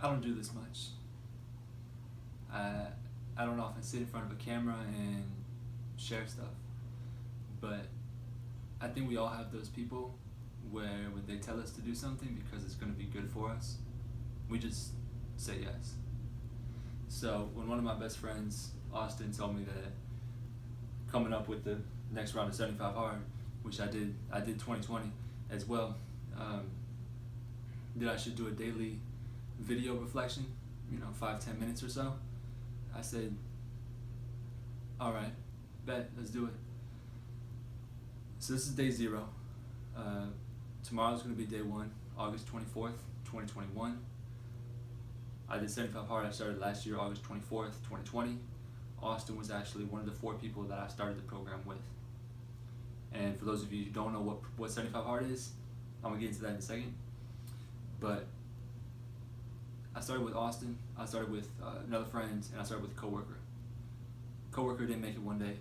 I don't do this much. I don't often sit in front of a camera and share stuff, but I think we all have those people where when they tell us to do something because it's going to be good for us, we just say yes. So when one of my best friends, Austin, told me that coming up with the next round of 75 Hard, which I did 2020 as well, that I should do a daily video reflection, 5-10 minutes or so. I said, all right, bet, let's do it. So this is day 0. Tomorrow's going to be day 1, August 24th, 2021. I did 75 Hard. I started last year, August 24th, 2020. Austin was actually one of the 4 people that I started the program with. And for those of you who don't know what 75 Hard is, I'm going to get into that in a second. But I started with Austin, I started with another friend, and I started with a coworker. Coworker didn't make it one day.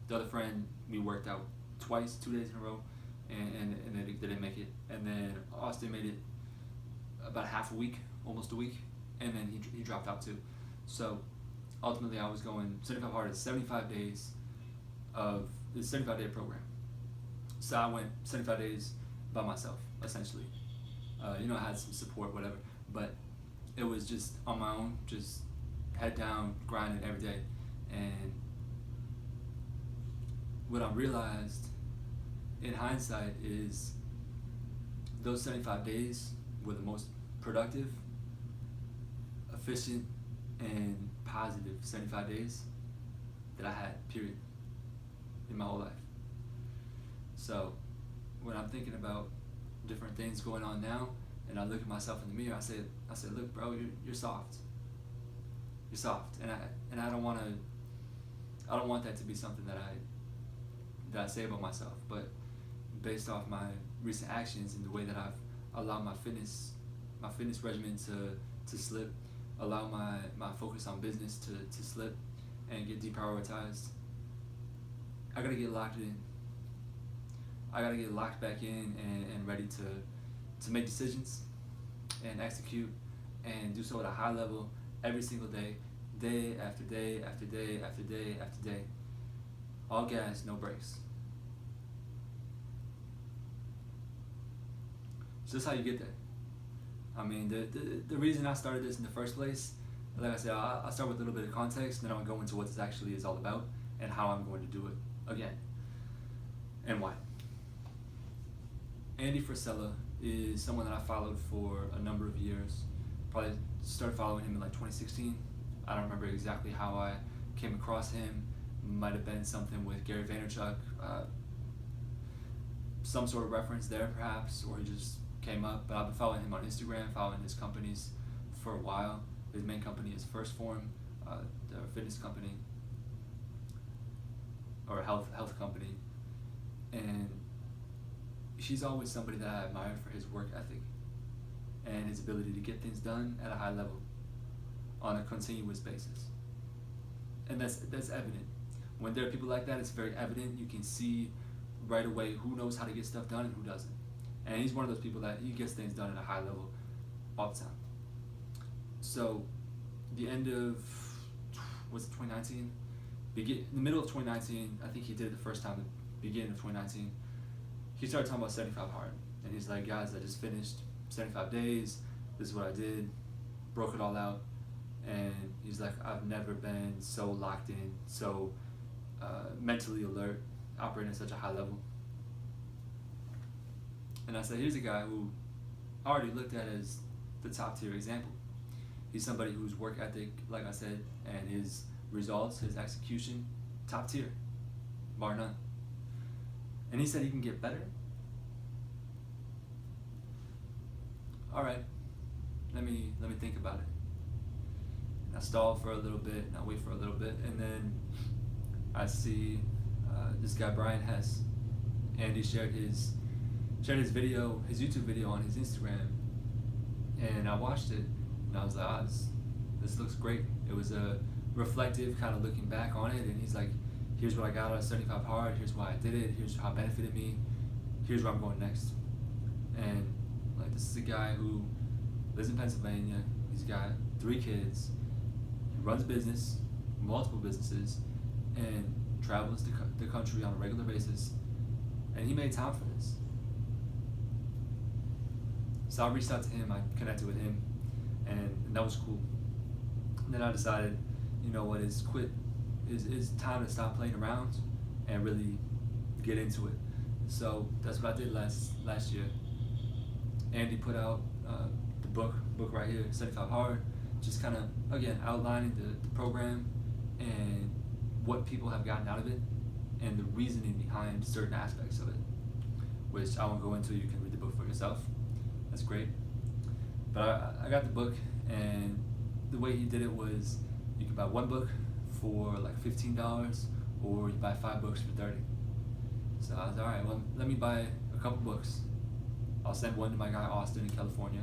The other friend, we worked out twice, 2 days in a row, and they didn't make it. And then Austin made it about half a week, almost a week, and then he dropped out too. So ultimately I was going 75 Hard is 75 days of this 75-day program. So I went 75 days by myself, essentially. I had some support, whatever, but it was just on my own, just head down, grinding every day. And what I realized in hindsight is those 75 days were the most productive, efficient, and positive 75 days that I had, period, in my whole life. So when I'm thinking about different things going on now, and I look at myself in the mirror, I say, look, bro, you're soft. You're soft, and I don't want that to be something that I say about myself. But based off my recent actions and the way that I've allowed my fitness regimen to slip, allow my focus on business to slip and get deprioritized, I gotta get locked in. I gotta get locked back in and ready to make decisions and execute and do so at a high level every single day, day after day after day after day after day. All gas, no brakes. So that's how you get there. I mean, the reason I started this in the first place, like I said, I'll start with a little bit of context, and then I'll go into what this actually is all about and how I'm going to do it again and why. Andy Frisella is someone that I followed for a number of years. Probably started following him in like 2016. I don't remember exactly how I came across him. Might have been something with Gary Vaynerchuk, some sort of reference there perhaps, or he just came up. But I've been following him on Instagram, following his companies for a while. His main company is First Form, the fitness company, or a health company. And he's always somebody that I admire for his work ethic and his ability to get things done at a high level on a continuous basis. And that's evident. When there are people like that, it's very evident. You can see right away who knows how to get stuff done and who doesn't. And he's one of those people that he gets things done at a high level all the time. So the end of, was it 2019? In the middle of 2019, I think he did it the first time, the beginning of 2019, he started talking about 75 Hard. And he's like, guys, I just finished 75 days. This is what I did. Broke it all out. And he's like, I've never been so locked in, so mentally alert, operating at such a high level. And I said, here's a guy who I already looked at as the top tier example. He's somebody whose work ethic, like I said, and his results, his execution, top tier, bar none. And he said he can get better. All right, let me think about it. And I stall for a little bit, and I wait for a little bit, and then I see this guy Brian Hess. Andy shared his video, his YouTube video on his Instagram, and I watched it, and I was like, this looks great. It was a reflective kind of looking back on it, and he's like, here's what I got out of 75 Hard, here's why I did it, here's how it benefited me, here's where I'm going next. And like, this is a guy who lives in Pennsylvania, He's got 3 kids. He runs business, multiple businesses, and travels the country on a regular basis. And he made time for this. So I reached out to him. I connected with him, and that was cool. And then I decided, you know what, it's time to stop playing around and really get into it. So that's what I did last year. Andy put out the book right here, 75 Hard, just kind of, again, outlining the program and what people have gotten out of it and the reasoning behind certain aspects of it, which I won't go into. You can read the book for yourself. That's great. But I got the book, and the way he did it was you can buy one book for like $15, or you buy 5 books for $30. So I was all right, well, let me buy a couple books. I'll send one to my guy Austin in California.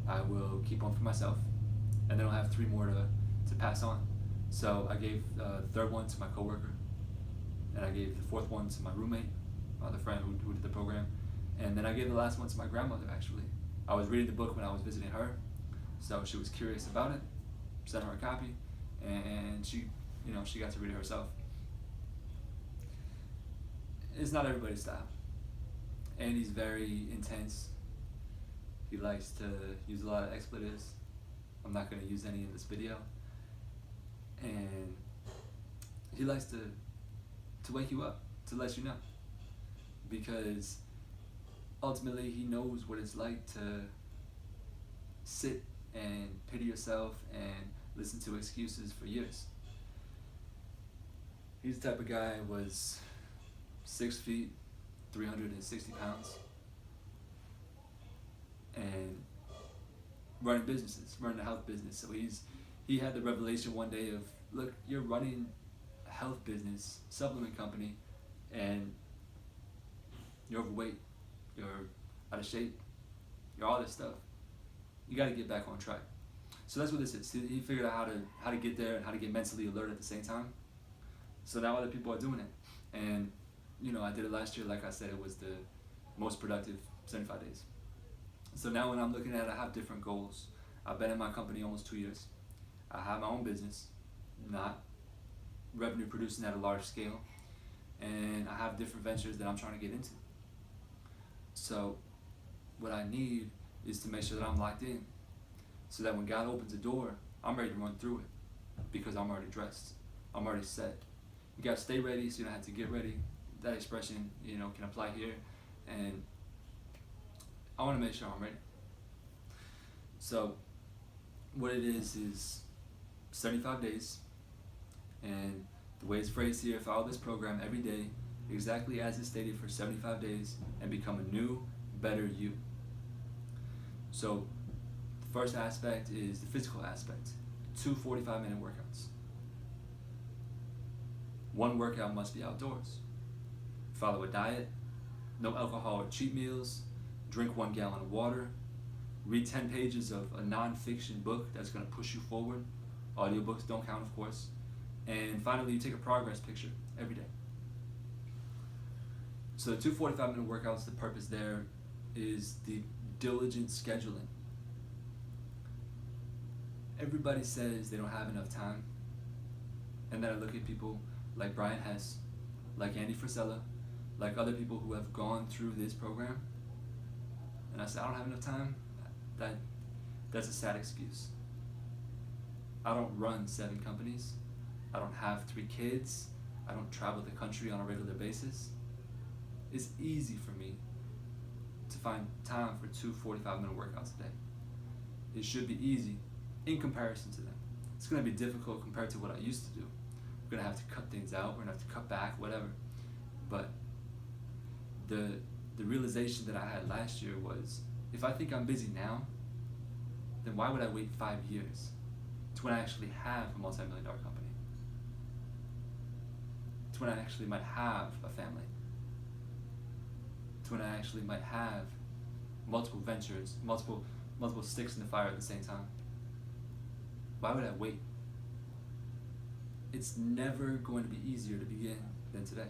I will keep one for myself, and then I'll have 3 more to pass on. So I gave the 3rd one to my coworker, and I gave the 4th one to my roommate, my other friend who did the program, and then I gave the last one to my grandmother. Actually, I was reading the book when I was visiting her, so she was curious about it. Sent her a copy, and she got to read it herself. It's not everybody's style. Andy's very intense. He likes to use a lot of expletives. I'm not going to use any in this video. And he likes to wake you up, to let you know. Because ultimately he knows what it's like to sit and pity yourself and listen to excuses for years. He's the type of guy who was 6 feet, 360 pounds, and running businesses, running a health business. So he had the revelation one day of, look, you're running a health business, supplement company, and you're overweight, you're out of shape, you're all this stuff. You got to get back on track. So that's what this is. He figured out how to get there and how to get mentally alert at the same time. So now other people are doing it. And I did it last year. Like I said, it was the most productive 75 days. So now when I'm looking at it, I have different goals. I've been in my company almost 2 years. I have my own business, not revenue producing at a large scale. And I have different ventures that I'm trying to get into. So what I need is to make sure that I'm locked in, so that when God opens the door, I'm ready to run through it, because I'm already dressed. I'm already set. You gotta stay ready so you don't have to get ready. That expression, can apply here, and I want to make sure I'm ready. So what it is 75 days, and the way it's phrased here, follow this program every day, exactly as it's stated, for 75 days, and become a new, better you. So the first aspect is the physical aspect. 2 45-minute workouts. 1 workout must be outdoors. Follow a diet, no alcohol or cheat meals, drink 1 gallon of water, read 10 pages of a nonfiction book that's going to push you forward. Audiobooks don't count, of course. And finally, you take a progress picture every day. So the 2 45-minute workouts, the purpose there is the diligent scheduling. Everybody says they don't have enough time, and then I look at people like Brian Hess, like Andy Frisella, like other people who have gone through this program, and I say, I don't have enough time. That's a sad excuse. I don't run 7 companies. I don't have 3 kids. I don't travel the country on a regular basis. It's easy for me to find time for 2 45-minute workouts a day. It should be easy in comparison to them. It's going to be difficult compared to what I used to do. We're going to have to cut things out. We're going to have to cut back, whatever. But the realization that I had last year was, if I think I'm busy now, then why would I wait 5 years to when I actually have a multi-million-dollar company? To when I actually might have a family? To when I actually might have multiple ventures, multiple sticks in the fire at the same time? Why would I wait? It's never going to be easier to begin than today.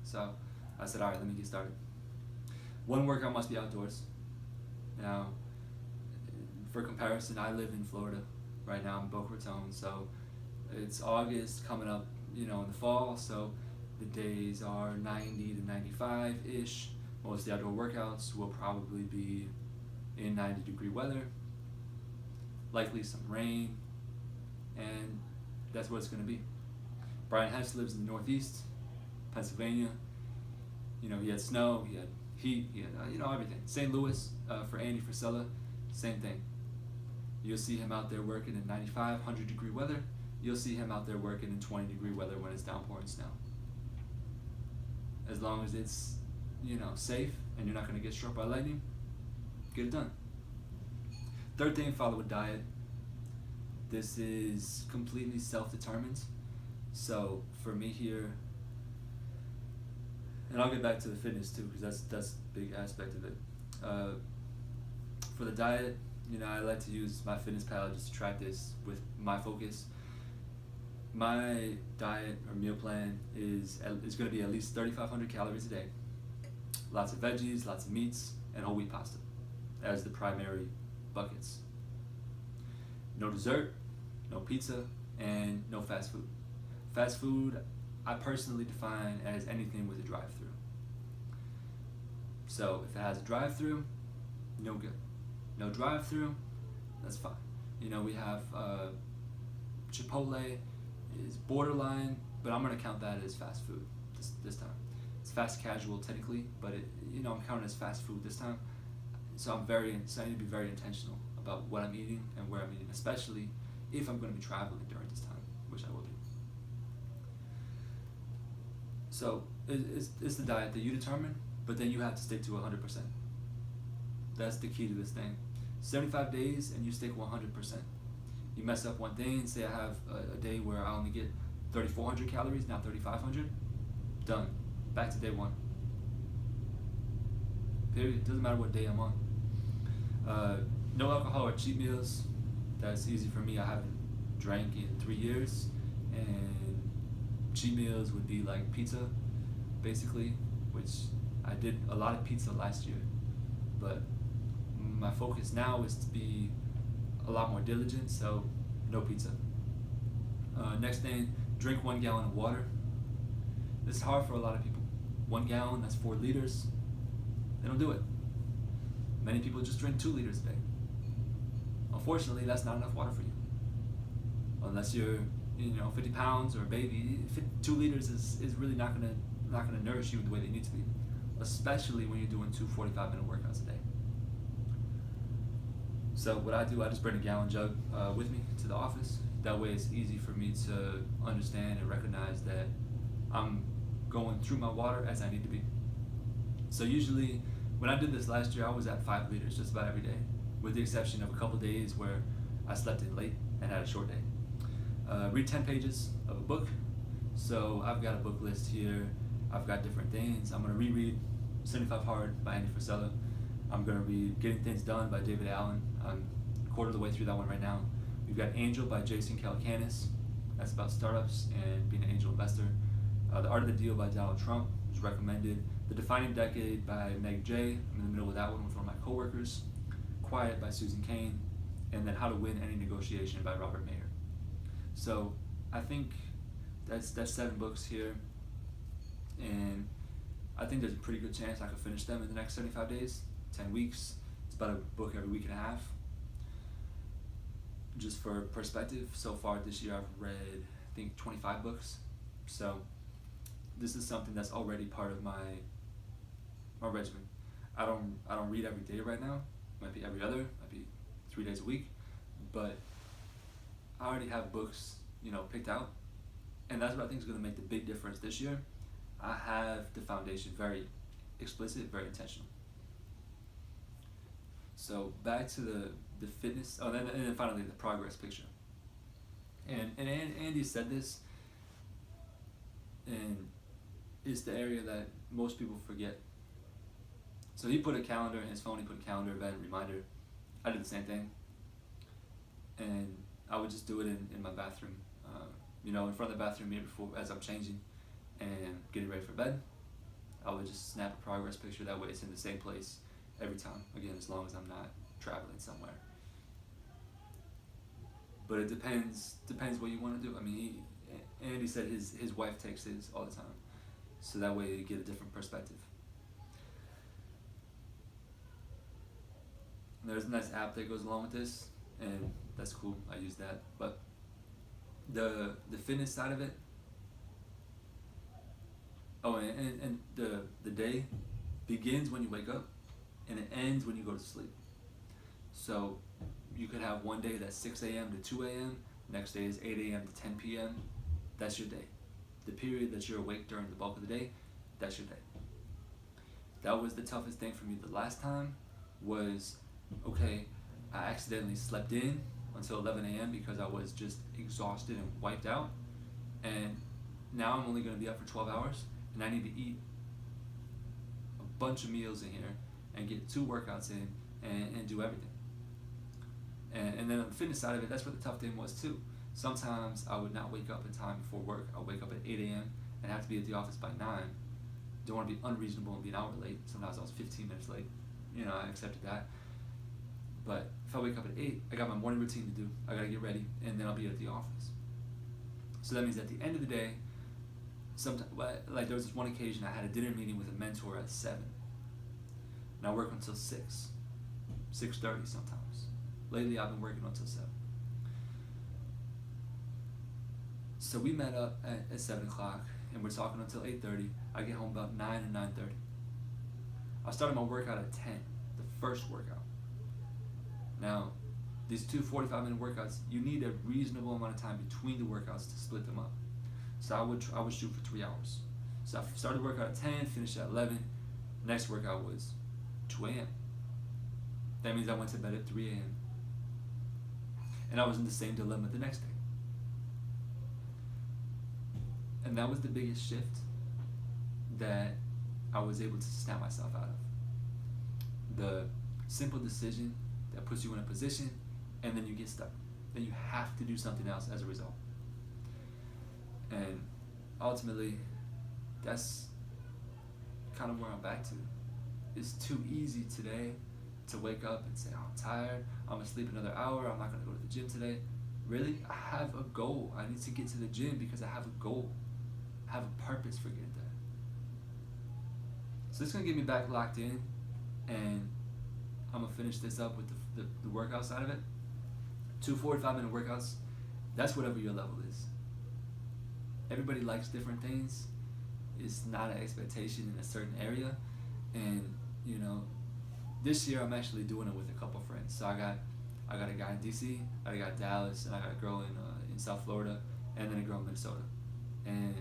So I said, all right, let me get started. 1 workout must be outdoors. Now, for comparison, I live in Florida right now in Boca Raton, so it's August coming up, in the fall, so the days are 90 to 95-ish. Most of the outdoor workouts will probably be in 90-degree weather, likely some rain, and that's what it's going to be. Brian Hess lives in the Northeast, Pennsylvania. He had snow, he had heat, he had, everything. St. Louis, for Andy Frisella, same thing. You'll see him out there working in 95, 100-degree weather. You'll see him out there working in 20-degree weather when it's downpouring snow. As long as it's, safe and you're not going to get struck by lightning, get it done. Third thing, follow a diet. This is completely self-determined. So for me here, and I'll get back to the fitness too, because that's a big aspect of it. For the diet, I like to use my fitness pal just to track this with my focus. My diet or meal plan is going to be at least 3,500 calories a day. Lots of veggies, lots of meats, and whole wheat pasta as the primary buckets. No dessert, no pizza, and no fast food. Fast food, I personally define as anything with a drive-through. So if it has a drive-through, no good. No drive-through, that's fine. We have Chipotle is borderline, but I'm gonna count that as fast food this time. It's fast casual technically, but I'm counting as fast food this time. So I need to be very intentional about what I'm eating and where I'm eating, especially if I'm going to be traveling during this time, which I will be. So it's the diet that you determine, but then you have to stick to 100%. That's the key to this thing. 75 days and you stick 100%. You mess up one thing, say I have a day where I only get 3,400 calories, not 3,500, done. Back to day one. Period. Doesn't matter what day I'm on. No alcohol or cheat meals. That's easy for me. I haven't drank in 3 years, and cheat meals would be like pizza, basically, which I did a lot of pizza last year, but my focus now is to be a lot more diligent, so no pizza. Next thing, drink 1 gallon of water. This is hard for a lot of people. 1 gallon, that's 4 liters. They don't do it. Many people just drink 2 liters a day. Unfortunately, that's not enough water for you. Unless you're, 50 pounds or a baby, 2 liters is really not gonna nourish you the way they need to be, especially when you're doing 2 45-minute workouts a day. So what I do, I just bring a gallon jug with me to the office. That way it's easy for me to understand and recognize that I'm going through my water as I need to be. So usually, when I did this last year, I was at 5 liters just about every day, with the exception of a couple days where I slept in late and had a short day. Read 10 pages of a book. So I've got a book list here. I've got different things. I'm going to reread 75 Hard by Andy Frisella. I'm going to read Getting Things Done by David Allen. I'm a quarter of the way through that one right now. We've got Angel by Jason Calacanis. That's about startups and being an angel investor. The Art of the Deal by Donald Trump is recommended. The Defining Decade by Meg J. I'm in the middle of that one with one of my coworkers. Quiet by Susan Cain. And then How to Win Any Negotiation by Robert Mayer. So I think that's 7 books here. And I think there's a pretty good chance I could finish them in the next 75 days, 10 weeks. It's about a book every week and a half. Just for perspective, so far this year I've read, I think, 25 books. So this is something that's already part of my regimen. I don't read every day right now. Might be every other, might be 3 days a week. But I already have books, picked out. And that's what I think is going to make the big difference this year. I have the foundation very explicit, very intentional. So back to the fitness, and then finally the progress picture. And Andy said this, and it's the area that most people forget. So he put a calendar in his phone, he put a calendar event reminder. I did the same thing. And I would just do it in my bathroom, in front of the bathroom mirror before, as I'm changing and getting ready for bed. I would just snap a progress picture. That way it's in the same place every time. Again, as long as I'm not traveling somewhere. but it depends what you want to do. I mean, Andy said his wife takes his all the time, so that way you get a different perspective. And there's a nice app that goes along with this, and that's cool. I use that. But the fitness side of it. Oh, and the day begins when you wake up, and it ends when you go to sleep. So you could have one day that's 6 a.m. to 2 a.m. Next day is 8 a.m. to 10 p.m. That's your day. The period that you're awake during the bulk of the day, that's your day. That was the toughest thing for me the last time was, okay, I accidentally slept in until 11 a.m. because I was just exhausted and wiped out. And now I'm only going to be up for 12 hours, and I need to eat a bunch of meals in here and get 2 workouts in and do everything. And then on the fitness side of it, that's what the tough thing was too. Sometimes I would not wake up in time before work. I'll wake up at 8 a.m. and have to be at the office by 9. Don't want to be unreasonable and be an hour late. Sometimes I was 15 minutes late. I accepted that. But if I wake up at 8, I got my morning routine to do. I got to get ready, and then I'll be at the office. So that means at the end of the day, sometimes, like there was this one occasion I had a dinner meeting with a mentor at 7. And I work until 6:30 sometimes. Lately I've been working until 7. So we met up at 7 o'clock, and we're talking until 8:30. I get home about 9 or 9:30. I started my workout at 10, the first workout. Now, these 2 45-minute workouts, you need a reasonable amount of time between the workouts to split them up. So I would shoot for 3 hours. So I started the workout at 10, finished at 11. Next workout was 2 a.m. That means I went to bed at 3 a.m. And I was in the same dilemma the next day. And that was the biggest shift that I was able to snap myself out of. The simple decision that puts you in a position, and then you get stuck. Then you have to do something else as a result. And ultimately, that's kind of where I'm back to. It's too easy today to wake up and say, oh, I'm tired, I'm going to sleep another hour, I'm not going to go to the gym today. Really? I have a goal. I need to get to the gym because I have a goal. I have a purpose for getting there. So it's going to get me back locked in, and I'm going to finish this up with the workout side of it. 2 45-minute workouts, that's whatever your level is. Everybody likes different things. It's not an expectation in a certain area. And, this year I'm actually doing it with a couple friends. So I got a guy in DC, I got Dallas, and I got a girl in South Florida, and then a girl in Minnesota. And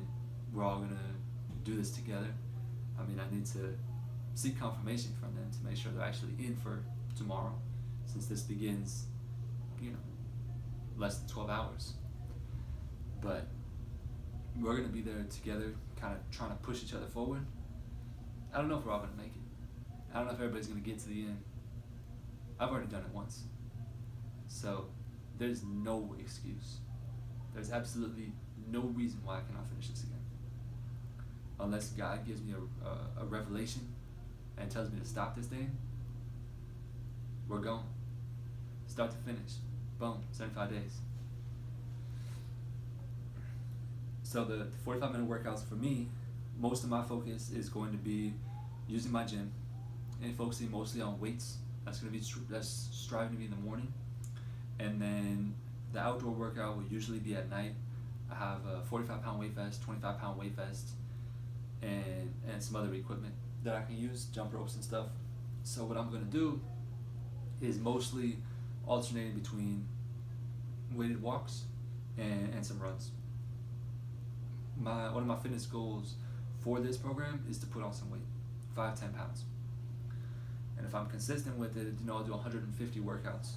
we're all going to do this together. I mean, I need to seek confirmation from them to make sure they're actually in for tomorrow, since this begins, less than 12 hours. But we're going to be there together, kind of trying to push each other forward. I don't know if we're all going to make it. I don't know if everybody's going to get to the end. I've already done it once. So there's no excuse. There's absolutely no reason why I cannot finish this again. Unless God gives me a revelation and tells me to stop this thing, we're going. Start to finish. Boom, 75 days. So the 45-minute workouts for me, most of my focus is going to be using my gym and focusing mostly on weights. That's striving to be in the morning. And then the outdoor workout will usually be at night. I have a 45-pound weight vest, 25-pound weight vest, and some other equipment that I can use, jump ropes and stuff. So what I'm going to do is mostly alternating between weighted walks and some runs. One of my fitness goals for this program is to put on some weight, 5-10 pounds. And if I'm consistent with it, I'll do 150 workouts,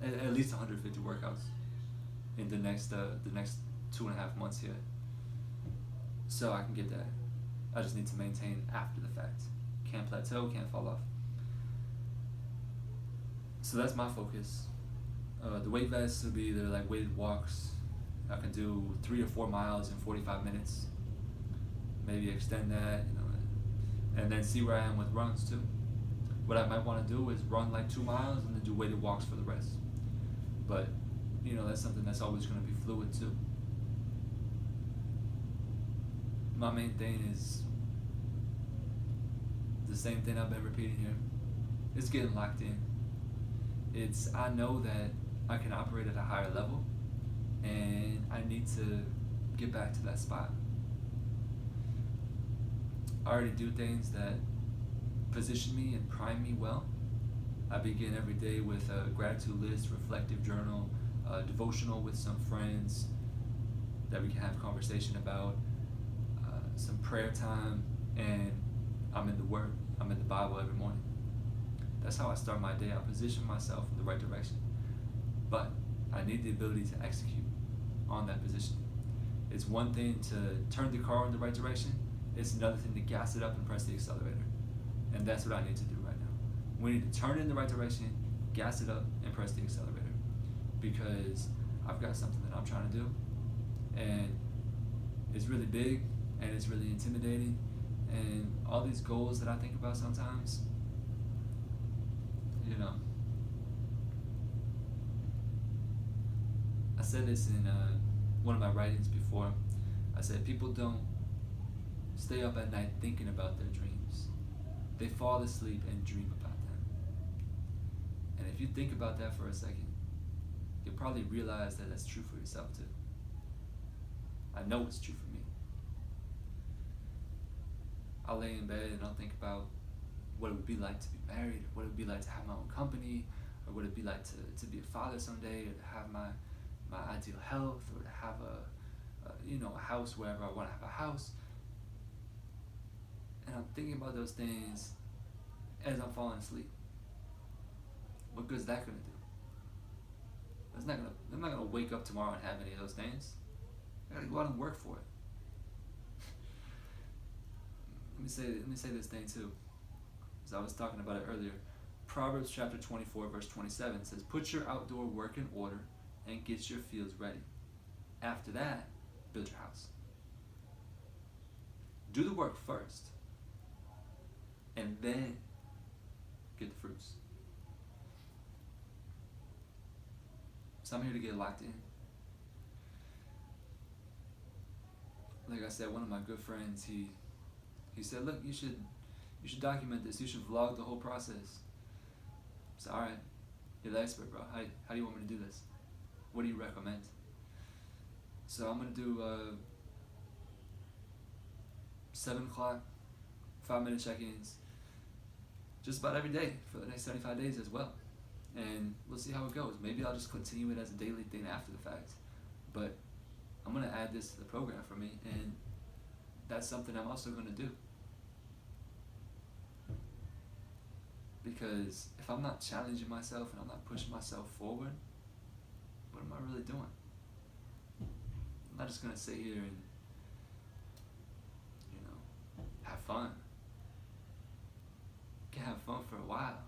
at least 150 workouts in the next 2.5 months here. So I can get that. I just need to maintain after the fact. Can't plateau, can't fall off. So that's my focus. The weight vests will be either like weighted walks. I can do 3 or 4 miles in 45 minutes. Maybe extend that, and then see where I am with runs too. What I might want to do is run like 2 miles and then do weighted walks for the rest. But that's something that's always going to be fluid too. My main thing is the same thing I've been repeating here. It's getting locked in. I know that I can operate at a higher level, and I need to get back to that spot. I already do things that position me and prime me well. I begin every day with a gratitude list, reflective journal, devotional with some friends that we can have conversation about, some prayer time, and I'm in the Word. I'm in the Bible every morning. That's how I start my day. I position myself in the right direction. But I need the ability to execute on that position. It's one thing to turn the car in the right direction. It's another thing to gas it up and press the accelerator. And that's what I need to do right now. We need to turn it in the right direction, gas it up, and press the accelerator. Because I've got something that I'm trying to do. And it's really big, and it's really intimidating. And all these goals that I think about sometimes, I said this in one of my writings before. I said people don't stay up at night thinking about their dreams. They fall asleep and dream about them. And if you think about that for a second, you'll probably realize that that's true for yourself too. I know it's true for me. I'll lay in bed and I'll think about what it would be like to be married, what it would be like to have my own company, or what it would be like to be a father someday, or to have my ideal health, or to have a house wherever I want to have a house. And I'm thinking about those things as I'm falling asleep. What good is that going to do? I'm not gonna wake up tomorrow and have any of those things. I gotta go out and work for it. Let me say this thing too, because I was talking about it earlier. Proverbs chapter 24 verse 27 says, "Put your outdoor work in order and get your fields ready. After that, build your house." Do the work first, and then get the fruits. So I'm here to get locked in. Like I said, one of my good friends, he said, "Look, you should document this. You should vlog the whole process." I said, "All right, you're the expert, bro. How do you want me to do this? What do you recommend?" So I'm gonna do 7 o'clock, 5-minute check-ins, just about every day for the next 75 days as well. And we'll see how it goes. Maybe I'll just continue it as a daily thing after the fact. But I'm gonna add this to the program for me, and that's something I'm also gonna do. Because if I'm not challenging myself and I'm not pushing myself forward, what am I really doing? I'm not just gonna sit here and have fun. You can have fun for a while.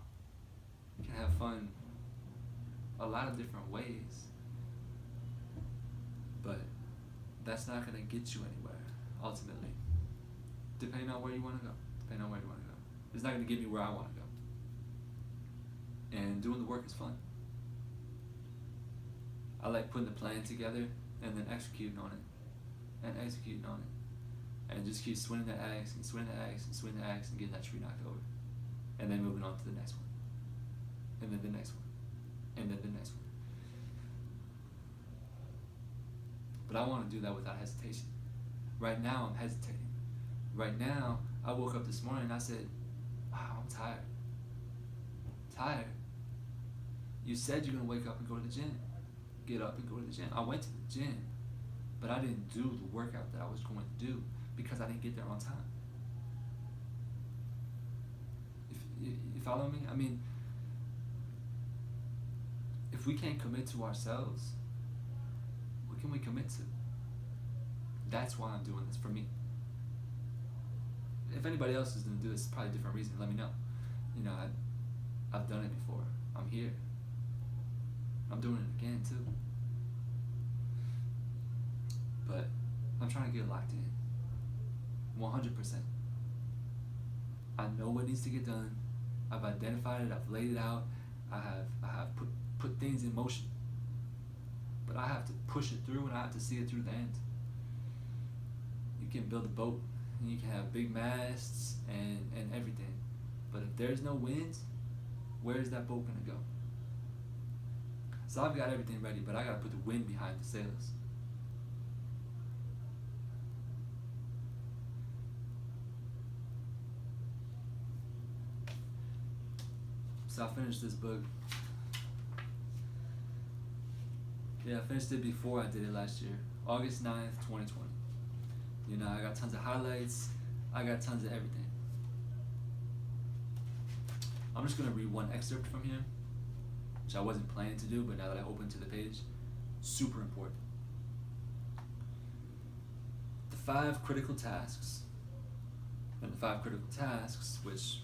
You can have fun a lot of different ways. But that's not gonna get you anywhere, ultimately. Depending on where you wanna go. It's not gonna get me where I wanna go. And doing the work is fun. I like putting the plan together and then executing on it. And just keep swinging the axe and getting that tree knocked over. And then moving on to the next one. And then the next one. And then the next one. But I want to do that without hesitation. Right now I'm hesitating. Right now I woke up this morning and I said, "Wow, I'm tired." You said you're going to wake up and go to the gym. Get up and go to the gym. I went to the gym, but I didn't do the workout that I was going to do because I didn't get there on time. You follow me? I mean, if we can't commit to ourselves, what can we commit to? That's why I'm doing this, for me. If anybody else is going to do this, it's probably a different reason. Let me know. I've done it before. I'm here. I'm doing it again too. But I'm trying to get locked in. 100%. I know what needs to get done. I've identified it. I've laid it out. I have put things in motion. but I have to push it through and I have to see it through the end. You can build a boat and you can have big masts and everything, but if there's no wind, where's that boat gonna go? So I've got everything ready, but I gotta put the wind behind the sails. So I finished this book. Yeah, I finished it before I did it last year, August 9th, 2020. You know, I got tons of highlights, I got tons of everything. I'm just gonna read one excerpt from here, which I wasn't planning to do, but now that I opened to the page, super important. The 5 critical tasks. And the 5 critical tasks, which,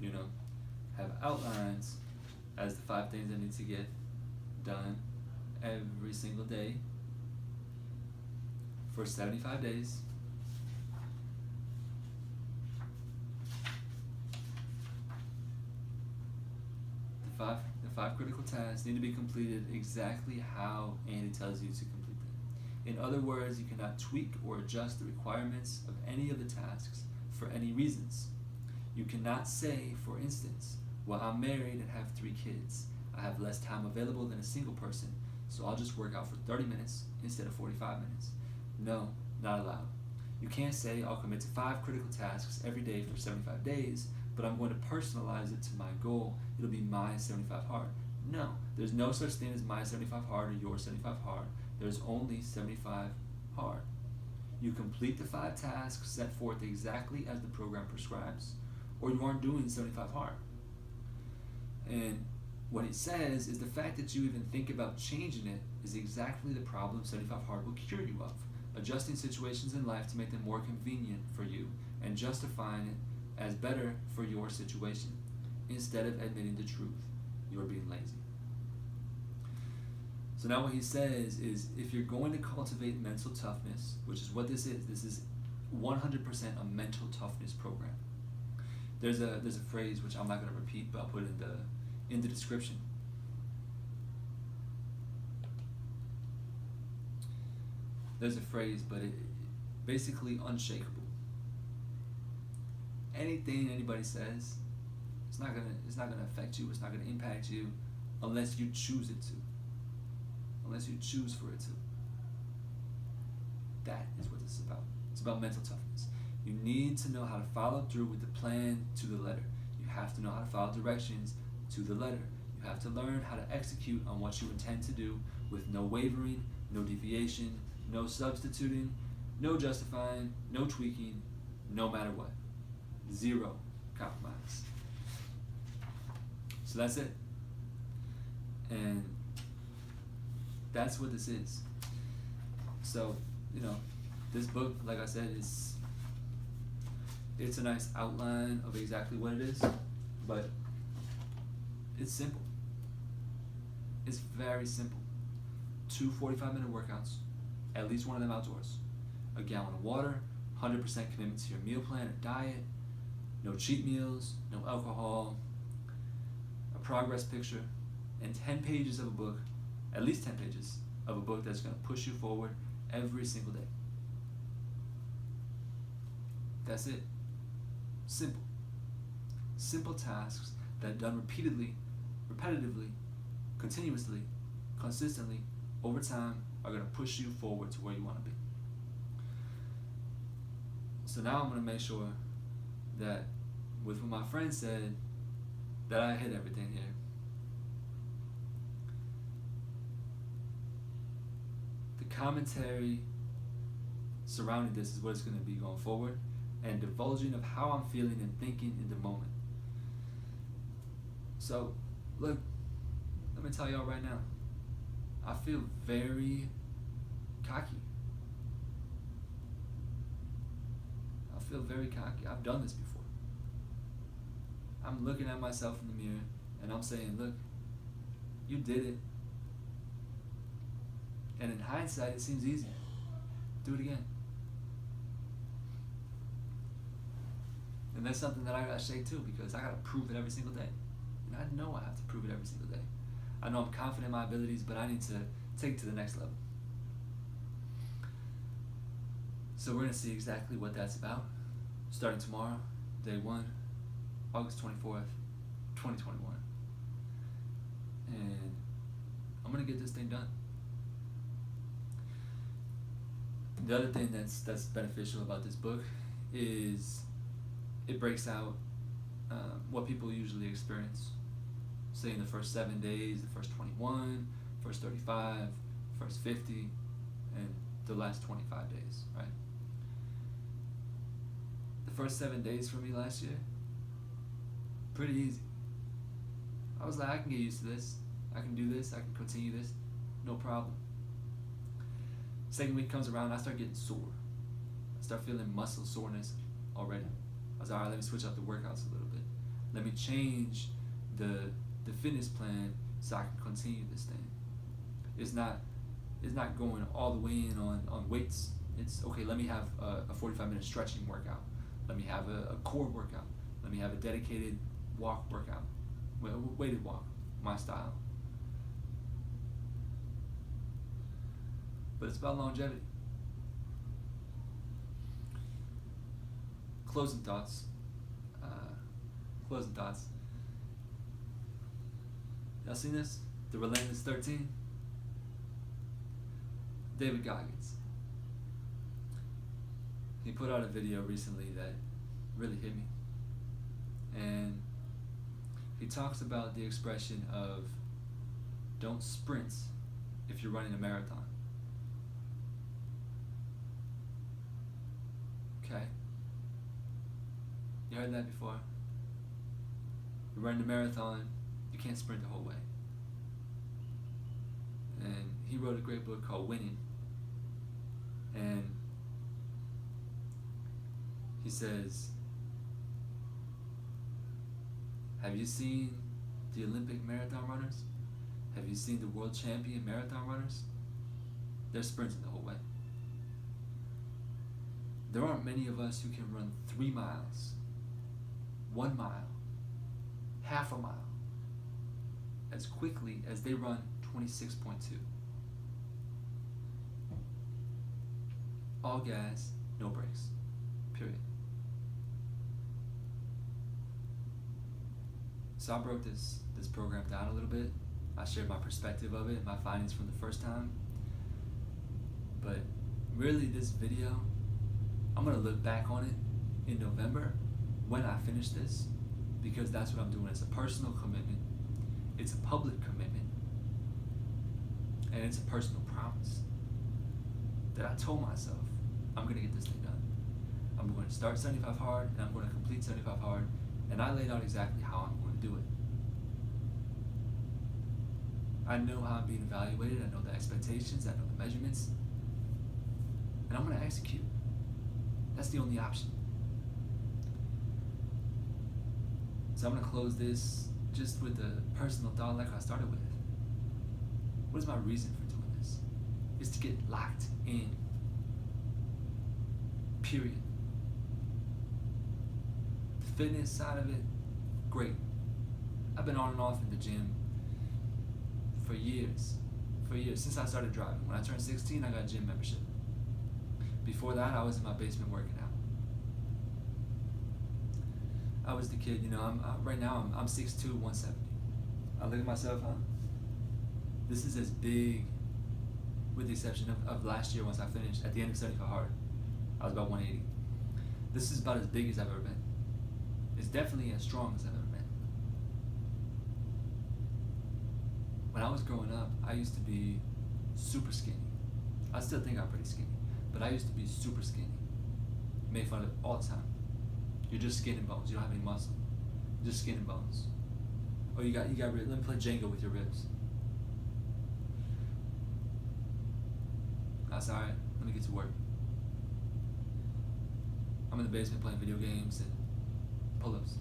you know, have outlines as the 5 things that need to get done every single day for 75 days. The five critical tasks need to be completed exactly how Andy tells you to complete them. In other words, you cannot tweak or adjust the requirements of any of the tasks for any reasons. You cannot say, for instance, well, I'm married and have 3 kids. I have less time available than a single person, so I'll just work out for 30 minutes instead of 45 minutes. No, not allowed. You can't say, I'll commit to 5 critical tasks every day for 75 days, but I'm going to personalize it to my goal. It'll be my 75 hard. No, there's no such thing as my 75 hard or your 75 hard. There's only 75 hard. You complete the 5 tasks set forth exactly as the program prescribes, or you aren't doing 75 hard. And what it says is the fact that you even think about changing it is exactly the problem 75 hard will cure you of. Adjusting situations in life to make them more convenient for you and justifying it as better for your situation instead of admitting the truth. You're being lazy. So now what he says is if you're going to cultivate mental toughness, which is what this is 100% a mental toughness program. There's a phrase which I'm not going to repeat, but I'll put it in the description. There's a phrase, but it basically unshakable. Anything anybody says, it's not gonna affect you. It's not gonna impact you, unless you choose it to. Unless you choose for it to. That is what this is about. It's about mental toughness. You need to know how to follow through with the plan to the letter. You have to know how to follow directions to the letter. You have to learn how to execute on what you intend to do with no wavering, no deviation, no substituting, no justifying, no tweaking, no matter what. 0 compromise. So that's it. And that's what this is. So, you know, this book, like I said, it's a nice outline of exactly what it is, but it's simple. It's very simple. 2 45-minute workouts, at least one of them outdoors, a gallon of water, 100% commitment to your meal plan and diet, no cheat meals, no alcohol, a progress picture, and 10 pages of a book, at least 10 pages of a book that's going to push you forward every single day. That's it. Simple. Simple tasks that done repeatedly, repetitively, continuously, consistently, over time are going to push you forward to where you want to be. So now I'm going to make sure that with what my friend said, that I hit everything here. The commentary surrounding this is what it's going to be going forward, and divulging of how I'm feeling and thinking in the moment. So, look, let me tell y'all right now, I feel very cocky. I feel very cocky. I've done this before. I'm looking at myself in the mirror and I'm saying, look, you did it. And in hindsight, it seems easy. Do it again. And that's something that I gotta shake too, because I gotta prove it every single day. And I know I have to prove it every single day. I know I'm confident in my abilities, but I need to take it to the next level. So we're going to see exactly what that's about, starting tomorrow, day 1, August 24th, 2021. And I'm going to get this thing done. The other thing that's beneficial about this book is it breaks out what people usually experience. Say in the first 7 days, the first 21, first 35, first 50, and the last 25 days, right? The first 7 days for me last year, pretty easy. I was like, I can get used to this. I can do this. I can continue this. No problem. Second week comes around, I start getting sore. I start feeling muscle soreness already. I was like, all right, let me switch up the workouts a little bit. Let me change the fitness plan so I can continue this thing. It's not going all the way in on weights. It's okay, let me have a 45-minute stretching workout. Let me have a core workout. Let me have a dedicated walk workout. Weighted walk, my style. But it's about longevity. Closing thoughts. Y'all seen this? The Relentless 13? David Goggins. He put out a video recently that really hit me. And he talks about the expression of don't sprint if you're running a marathon. Okay? You heard that before? You're running a marathon, you can't sprint the whole way. And he wrote a great book called Winning. And he says, have you seen the Olympic marathon runners? Have you seen the world champion marathon runners? They're sprinting the whole way. There aren't many of us who can run 3 miles, 1 mile, half a mile, as quickly as they run 26.2. All gas, no brakes, period. So I broke this program down a little bit. I shared my perspective of it, my findings from the first time. But really this video, I'm gonna look back on it in November when I finish this, because that's what I'm doing. It's a personal commitment. It's a public commitment. And it's a personal promise that I told myself, I'm gonna get this thing done. I'm going to start 75 hard and I'm going to complete 75 hard. And I laid out exactly how I'm going to do it. I know how I'm being evaluated. I know the expectations. I know the measurements. And I'm going to execute. That's the only option. So I'm going to close this just with a personal thought like I started with. What is my reason for doing this? It's to get locked in. Period. The fitness side of it, great. I've been on and off in the gym for years. Since I started driving. When I turned 16, I got a gym membership. Before that, I was in my basement working out. I was the kid, right now I'm 6'2", 170. I look at myself, this is as big, with the exception of last year once I finished, at the end of 75 hard. I was about 180. This is about as big as I've ever been. It's definitely as strong as I've ever been. When I was growing up, I used to be super skinny. I still think I'm pretty skinny, but I used to be super skinny. Made fun of it all the time. You're just skin and bones. You don't have any muscle. Just skin and bones. Oh, you got ribs. Let me play Jenga with your ribs. That's alright. Let me get to work. I'm in the basement playing video games and pull-ups,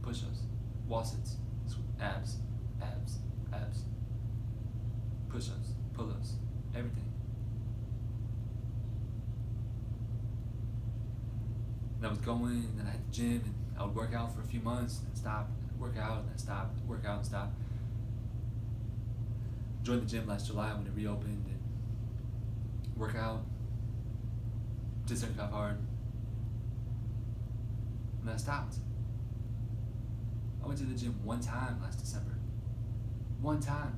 push-ups, wall sits, abs, push-ups, pull-ups, everything. And I was going, and then I had the gym, and I would work out for a few months, and stop, and work out, and stop, work out, and stop. joined the gym last July when it reopened and work out, did 75 hard, and I stopped. I went to the gym one time last December. One time.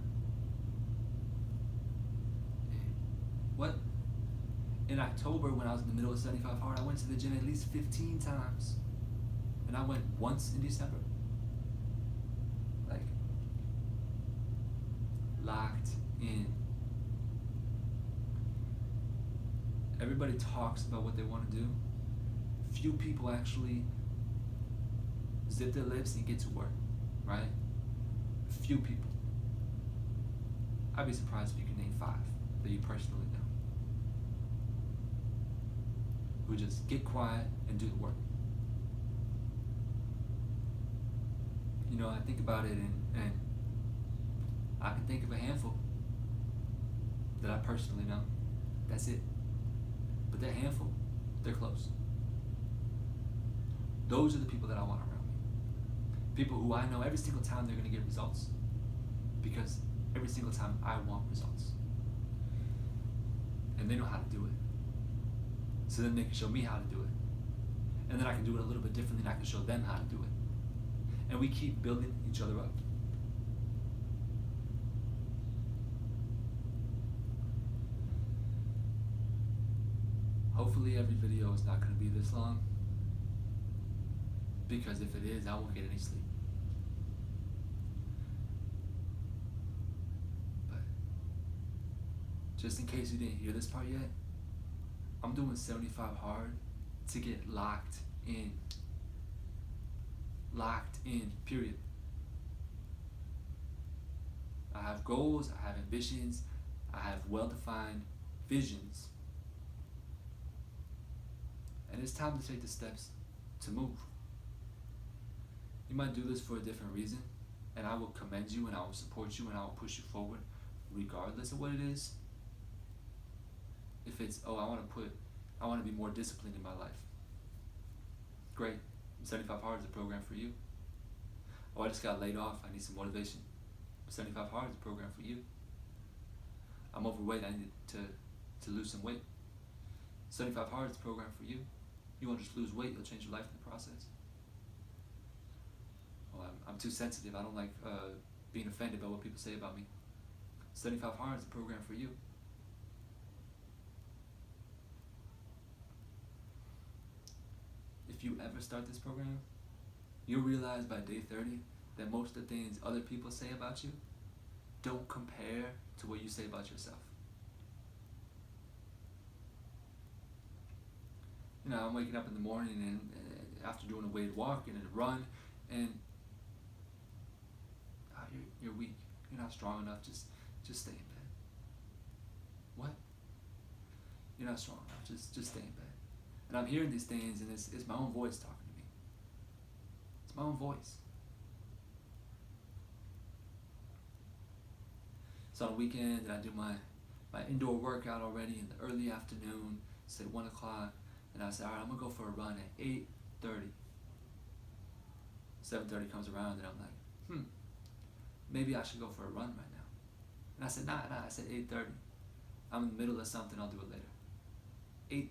What? In October, when I was in the middle of 75 hard, I went to the gym at least 15 times. And I went once in December. Like, locked in. Everybody talks about what they want to do. Few people actually zip their lips and get to work, right? Few people. I'd be surprised if you can name 5 that you personally know who just get quiet and do the work. You know, I think about it and I can think of a handful that I personally know. That's it. But that handful, they're close. Those are the people that I want around me. People who I know every single time they're going to get results. Because every single time I want results. And they know how to do it. So then they can show me how to do it. And then I can do it a little bit differently and I can show them how to do it. And we keep building each other up. Hopefully every video is not going to be this long. Because if it is, I won't get any sleep. But just in case you didn't hear this part yet, I'm doing 75 hard to get locked in. Locked in, period. I have goals, I have ambitions, I have well-defined visions. And it's time to take the steps to move. You might do this for a different reason, and I will commend you and I will support you and I will push you forward regardless of what it is. If it's, I want to be more disciplined in my life. Great. 75 Hard is a program for you. Oh, I just got laid off. I need some motivation. 75 Hard is a program for you. I'm overweight. I need to lose some weight. 75 Hard is a program for you. You want to just lose weight, you'll change your life in the process. Oh, I'm too sensitive. I don't like being offended by what people say about me. 75 Hard is a program for you. If you ever start this program, you'll realize by day 30 that most of the things other people say about you don't compare to what you say about yourself. You know, I'm waking up in the morning and after doing a weighted walk and a run, and you're weak. You're not strong enough. Just stay in bed. What? You're not strong enough. Just stay in bed. And I'm hearing these things, and it's my own voice talking to me. It's my own voice. So on the weekend, I do my indoor workout already in the early afternoon, say 1 o'clock, and I say, all right, I'm going to go for a run at 8:30. 7:30 comes around, and I'm like, maybe I should go for a run right now. And I said, nah, I said 8:30. I'm in the middle of something, I'll do it later.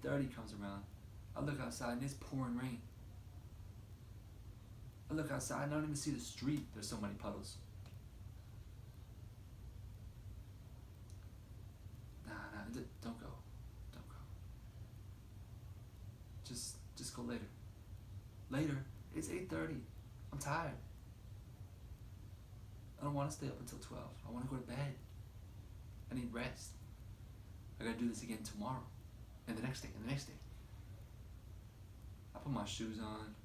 8:30 comes around. I look outside and it's pouring rain. I look outside and I don't even see the street. There's so many puddles. Nah, don't go. Don't go. Just go later. Later? It's 8:30. I'm tired. I don't want to stay up until 12. I want to go to bed. I need rest. I gotta do this again tomorrow. And the next day, and the next day. I put my shoes on,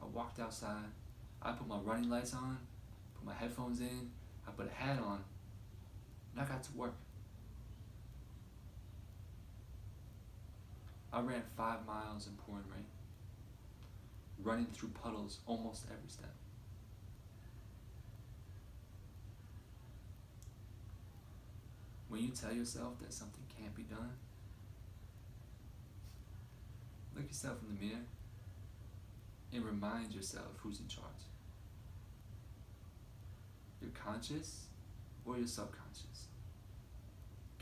I walked outside, I put my running lights on, put my headphones in, I put a hat on, and I got to work. I ran 5 miles in pouring rain, running through puddles almost every step. When you tell yourself that something can't be done, look yourself in the mirror and remind yourself who's in charge. Your conscious or your subconscious?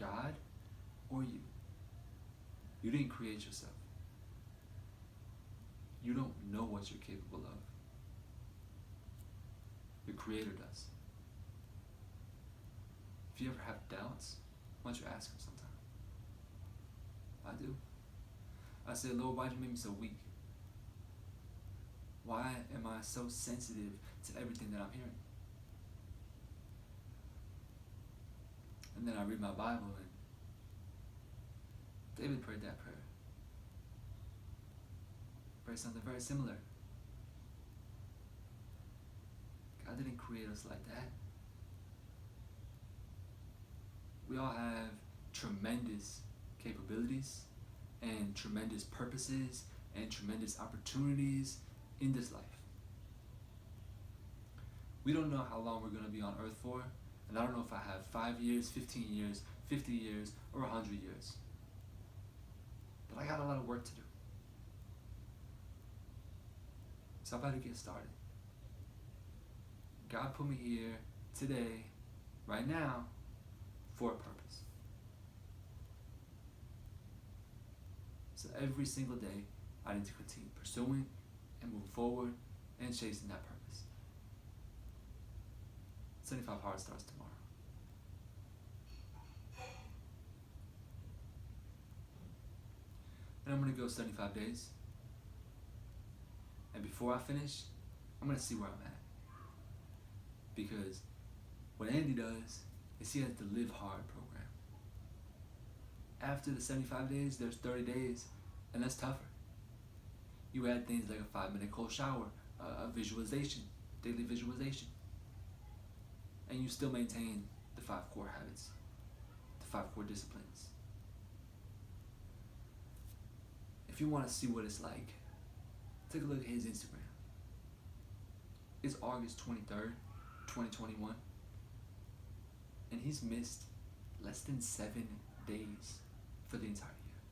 God or you. You didn't create yourself. You don't know what you're capable of. Your Creator does. If you ever have doubts, why don't you ask Him sometime? I do. I say, Lord, why did you make me so weak? Why am I so sensitive to everything that I'm hearing? And then I read my Bible, and David prayed that prayer. Prayed something very similar. God didn't create us like that. We all have tremendous capabilities and tremendous purposes and tremendous opportunities in this life. We don't know how long we're going to be on earth for, and I don't know if I have 5 years, 15 years, 50 years, or 100 years. But I got a lot of work to do. So I better get started. God put me here today, right now, for a purpose. So every single day, I need to continue pursuing and move forward and chasing that purpose. 75 Hard starts tomorrow. And I'm going to go 75 days. And before I finish, I'm going to see where I'm at. Because what Andy does is he has the Live Hard program. After the 75 days, there's 30 days, and that's tougher. You add things like a 5-minute cold shower, a visualization, daily visualization. And you still maintain the 5 core habits, the 5 core disciplines. If you want to see what it's like, take a look at his Instagram. It's August 23rd, 2021. And he's missed less than 7 days for the entire year.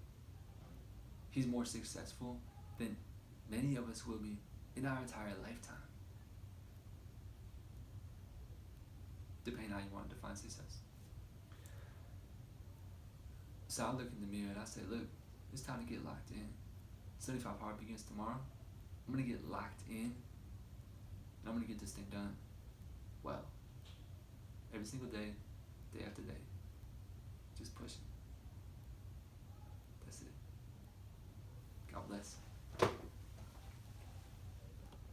He's more successful than many of us will be in our entire lifetime. Depending on how you want to define success. So I look in the mirror and I say, look, it's time to get locked in. 75 Hard begins tomorrow. I'm going to get locked in. And I'm going to get this thing done well. Every single day, day after day. Just pushing. That's it. God bless.